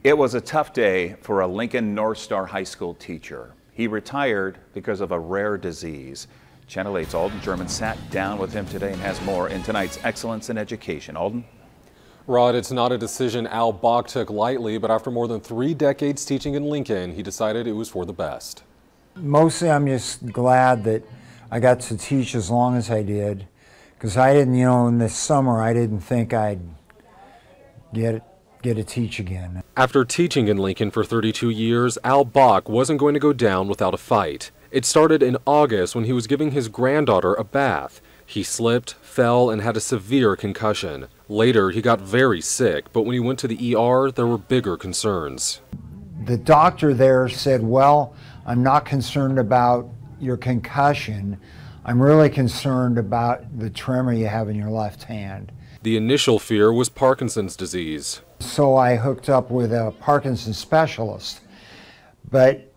It was a tough day for a Lincoln North Star High School teacher. He retired because of a rare disease. Channel 8's Alden German sat down with him today and has more in tonight's Excellence in Education. Alden? Rod, it's not a decision Al Bach took lightly, but after more than 3 decades teaching in Lincoln, he decided it was for the best. Mostly I'm just glad that I got to teach as long as I did, because I didn't, in this summer I didn't think I'd get to teach again. After teaching in Lincoln for 32 years, Al Bach wasn't going to go down without a fight. It started in August when he was giving his granddaughter a bath. He slipped, fell, and had a severe concussion. Later, he got very sick, but when he went to the ER, there were bigger concerns. The doctor there said, well, I'm not concerned about your concussion. I'm really concerned about the tremor you have in your left hand. The initial fear was Parkinson's disease. So I hooked up with a Parkinson's specialist. But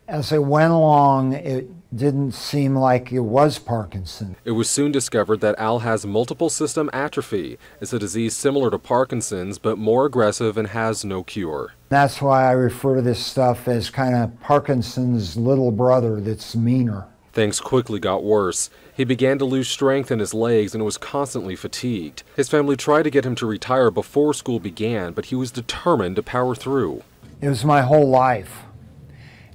as it went along, it didn't seem like it was Parkinson's. It was soon discovered that Al has multiple system atrophy. It's a disease similar to Parkinson's, but more aggressive and has no cure. That's why I refer to this stuff as kind of Parkinson's little brother that's meaner. Things quickly got worse. He began to lose strength in his legs and was constantly fatigued. His family tried to get him to retire before school began, but he was determined to power through. It was my whole life,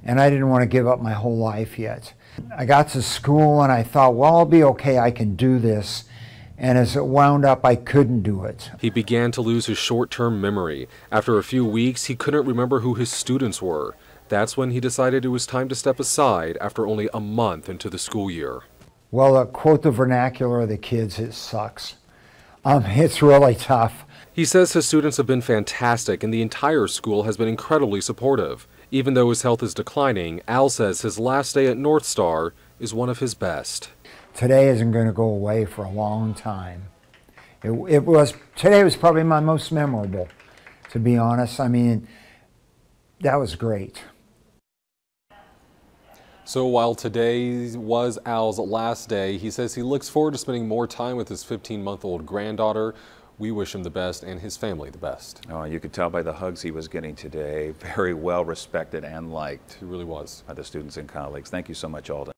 and I didn't want to give up my whole life yet. I got to school and I thought, well, I'll be okay, I can do this. And as it wound up, I couldn't do it. He began to lose his short-term memory. After a few weeks, he couldn't remember who his students were. That's when he decided it was time to step aside after only a month into the school year. Well, to quote the vernacular of the kids, it sucks. It's really tough. He says his students have been fantastic and the entire school has been incredibly supportive. Even though his health is declining, Al says his last day at North Star is one of his best. Today isn't going to go away for a long time. Today was probably my most memorable, to be honest. I mean, that was great. So while today was Al's last day, he says he looks forward to spending more time with his 15-month-old granddaughter. We wish him the best and his family the best. Oh, you could tell by the hugs he was getting today. Very well respected and liked. He really was. By the students and colleagues. Thank you so much, Alden.